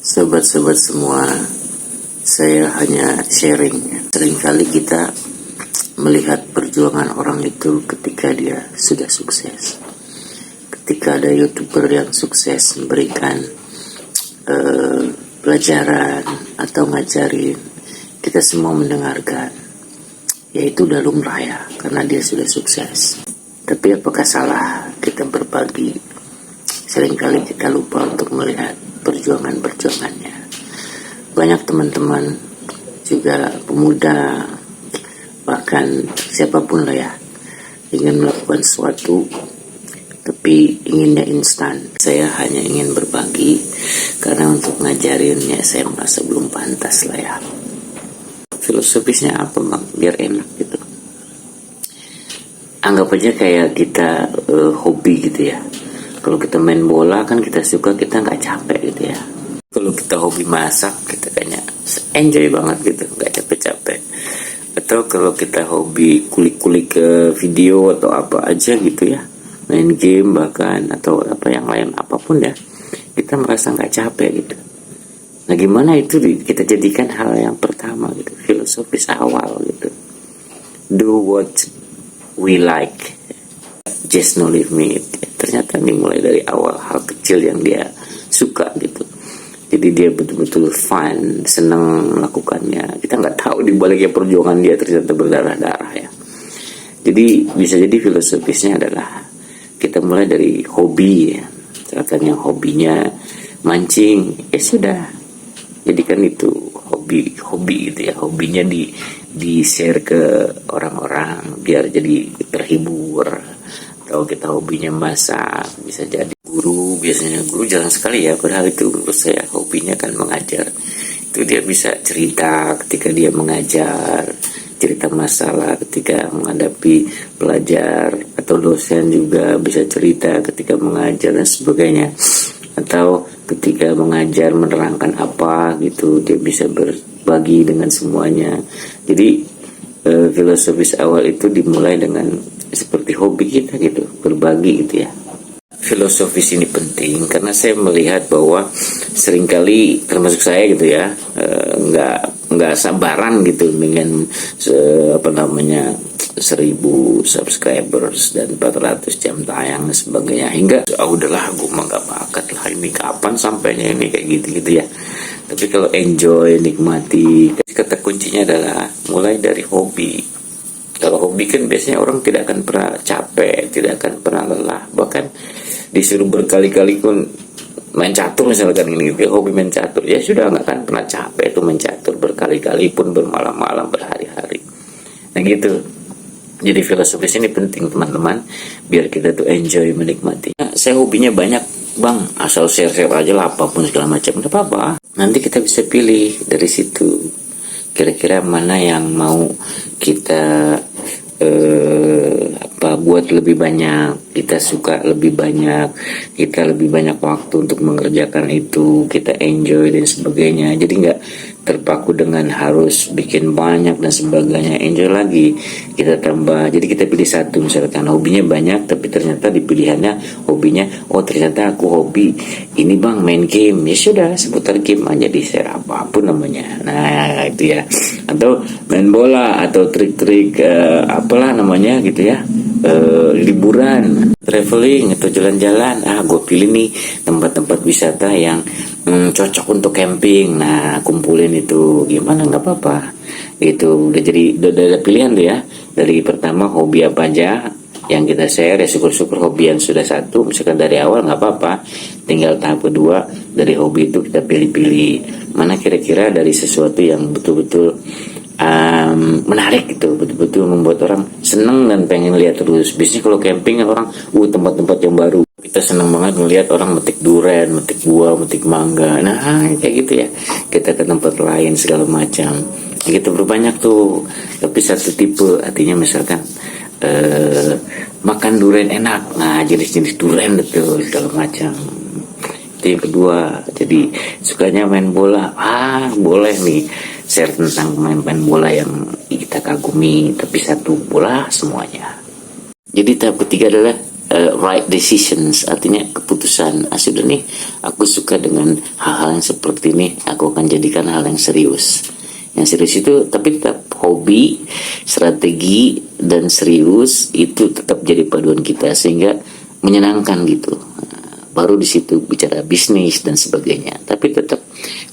Sobat-sobat semua, saya hanya sharing. Seringkali kita melihat perjuangan orang itu ketika dia sudah sukses. Ketika ada YouTuber yang sukses memberikan pelajaran atau ngajarin, kita semua mendengarkan. Yaitu udah lumrah ya, karena dia sudah sukses. Tapi apakah salah kita berbagi? Seringkali kita lupa untuk melihat perjuangannya. Banyak teman-teman juga pemuda, bahkan siapapun lah ya, ingin melakukan sesuatu tapi inginnya instan. Saya hanya ingin berbagi, karena untuk ngajarinnya saya merasa belum pantas lah ya. Filosofisnya apa bang? Biar enak gitu. Anggap aja kayak kita hobi gitu ya. Kalau kita main bola kan kita suka, kita nggak capek gitu ya. Kalau kita hobi masak, kita kayaknya enjoy banget gitu, nggak capek-capek. Atau kalau kita hobi kulik-kulik ke video atau apa aja gitu ya, main game bahkan atau apa yang lain apapun ya, kita merasa nggak capek gitu. Nah gimana itu kita jadikan hal yang pertama gitu, filosofis awal gitu. Do what we like, just no leave me. Ternyata dimulai dari awal hal kecil yang dia suka gitu. Jadi dia betul-betul fun, senang melakukannya. Kita nggak tahu di baliknya perjuangan dia ternyata berdarah-darah ya. Jadi bisa jadi filosofisnya adalah kita mulai dari hobi ya. Misalkan yang hobinya mancing, ya sudah. Jadi kan itu hobi gitu ya. Hobinya di share ke orang-orang biar jadi terhibur. Atau kita hobinya masak, bisa jadi guru. Biasanya guru jarang sekali ya, padahal itu menurut saya hobinya kan mengajar. Itu dia bisa cerita ketika dia mengajar, cerita masalah ketika menghadapi pelajar, atau dosen juga bisa cerita ketika mengajar dan sebagainya. Atau ketika mengajar menerangkan apa gitu, dia bisa berbagi dengan semuanya. Jadi filosofis awal itu dimulai dengan seperti hobi kita gitu, berbagi gitu ya. Filosofis ini penting karena saya melihat bahwa seringkali termasuk saya gitu ya, nggak sabaran gitu dengan 1000 subscribers dan 400 jam tayang dan sebagainya, hingga udahlah gue mah gak bakat lah, ini kapan sampainya ini kayak gitu ya. Tapi kalau enjoy, nikmati, kata kuncinya adalah mulai dari hobi. Kalau hobi kan biasanya orang tidak akan pernah capek, tidak akan pernah lelah. Bahkan disuruh berkali-kali pun main catur misalkan ini, hobi main catur, ya sudah nggak akan pernah capek itu main catur berkali-kali pun, bermalam-malam, berhari-hari. Nah gitu. Jadi filosofis ini penting teman-teman, biar kita tuh enjoy, menikmati. Nah, saya hobinya banyak bang, asal share-share aja lah apapun segala macam, nggak apa-apa. Nanti kita bisa pilih dari situ kira-kira mana yang mau kita buat lebih banyak, kita suka lebih banyak, kita lebih banyak waktu untuk mengerjakan itu, kita enjoy dan sebagainya. Jadi nggak terpaku dengan harus bikin banyak dan sebagainya. Enjoy lagi, kita tambah. Jadi kita pilih satu, misalkan hobinya banyak tapi ternyata di pilihannya hobinya, oh ternyata aku hobi ini bang main game, ya sudah seputar game aja di share apapun namanya. Nah itu ya. Atau main bola, atau trik-trik apalah namanya gitu ya, liburan, traveling atau jalan-jalan. Gue pilih nih tempat-tempat wisata yang cocok untuk camping. Nah kumpulin itu, gimana, nggak apa-apa. Itu udah jadi, udah ada pilihan tuh ya. Dari pertama hobi apa aja yang kita share, ya syukur-syukur hobi yang sudah satu misalkan dari awal nggak apa-apa. Tinggal tahap kedua, dari hobi itu kita pilih-pilih mana kira-kira dari sesuatu yang betul-betul menarik gitu, betul-betul membuat orang seneng dan pengen lihat terus. Biasanya kalau camping kan orang tempat-tempat yang baru, kita seneng banget melihat orang metik durian, metik buah, metik mangga. Nah kayak gitu ya, kita ke tempat lain segala macam gitu, berbanyak tuh. Tapi satu tipe, artinya misalkan makan durian enak, nah jenis-jenis durian betul segala macam. Itu yang kedua. Jadi sukanya main bola, boleh nih share tentang pemain-pemain bola yang kita kagumi, tapi satu bola semuanya. Jadi tahap ketiga adalah right decisions, artinya keputusan. Sudah nih, aku suka dengan hal-hal yang seperti ini, aku akan jadikan hal yang serius. Yang serius itu tapi tetap hobi, strategi, dan serius itu tetap jadi paduan kita sehingga menyenangkan gitu. Baru di situ bicara bisnis dan sebagainya, tapi tetap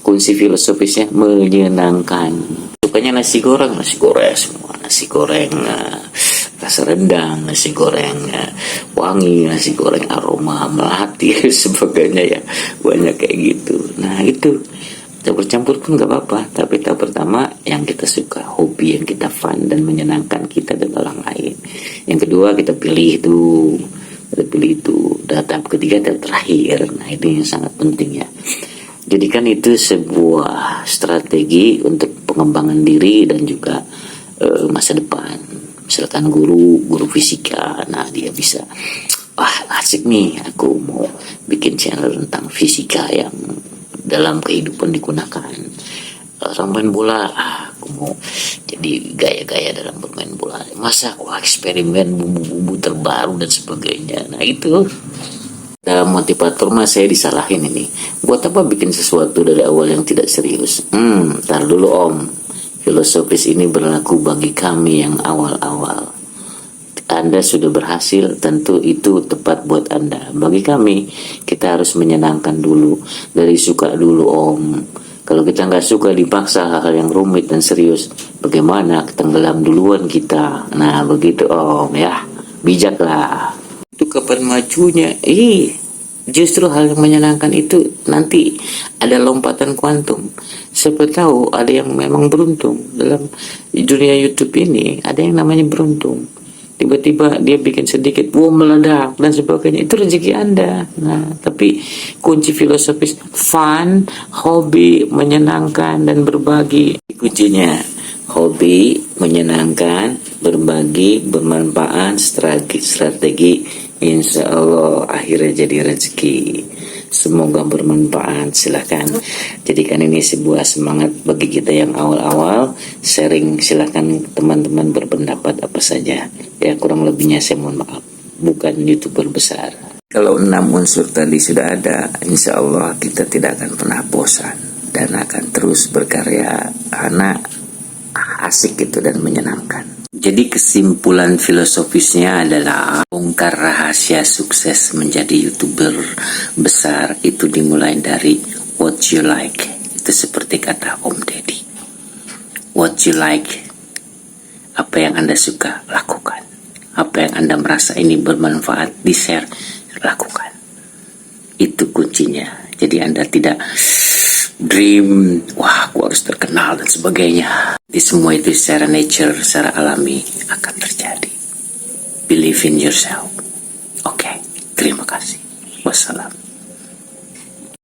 kunci filosofisnya menyenangkan. Sukanya nasi goreng semua, nasi goreng rasa rendang, nasi goreng wangi, nasi goreng aroma melati sebagainya ya, banyak kayak gitu. Nah itu campur-campur pun gak apa-apa, tapi tahap pertama yang kita suka, hobi yang kita fun dan menyenangkan kita dan orang lain. Yang kedua kita pilih itu, dan tahap ketiga dan terakhir. Nah ini yang sangat penting ya. Jadikan itu sebuah strategi untuk pengembangan diri dan juga masa depan. Misalkan guru fisika, nah dia bisa, asik nih, aku mau bikin channel tentang fisika yang dalam kehidupan digunakan. Orang main bola, aku mau jadi gaya-gaya dalam bermain bola. Masa eksperimen bumbu-bumbu terbaru dan sebagainya. Nah itu dalam motivator saya disalahin ini. Buat apa bikin sesuatu dari awal yang tidak serius? Tar dulu om. Filosofis ini berlaku bagi kami yang awal-awal. Anda sudah berhasil, tentu itu tepat buat Anda. Bagi kami, kita harus menyenangkan dulu, dari suka dulu om. Kalau kita nggak suka dipaksa hal-hal yang rumit dan serius, bagaimana tenggelam duluan kita. Nah begitu om ya, bijaklah. Itu kapan majunya? Justru hal yang menyenangkan itu nanti ada lompatan kuantum. Siapa tahu ada yang memang beruntung dalam dunia YouTube ini, ada yang namanya beruntung. Tiba-tiba dia bikin sedikit, meledak dan sebagainya. Itu rezeki Anda. Nah, tapi kunci filosofis fun, hobi, menyenangkan dan berbagi. Kuncinya hobi, menyenangkan, berbagi, bermanfaat, strategi. Insya Allah akhirnya jadi rezeki. Semoga bermanfaat. Silahkan jadikan ini sebuah semangat bagi kita yang awal-awal. Sharing, silahkan teman-teman berpendapat apa saja. Ya kurang lebihnya saya mohon maaf, bukan YouTuber besar. Kalau 6 unsur tadi sudah ada, insya Allah kita tidak akan pernah bosan dan akan terus berkarya karena asik itu dan menyenangkan. Jadi kesimpulan filosofisnya adalah bongkar rahasia sukses menjadi YouTuber besar itu dimulai dari what you like. Itu seperti kata Om Deddy. What you like, apa yang Anda suka, lakukan. Apa yang Anda merasa ini bermanfaat, di-share, lakukan. Itu kuncinya. Jadi Anda tidak dream, aku harus terkenal dan sebagainya. Di semua itu secara nature, secara alami akan terjadi. Believe in yourself. Oke, terima kasih. Wassalam.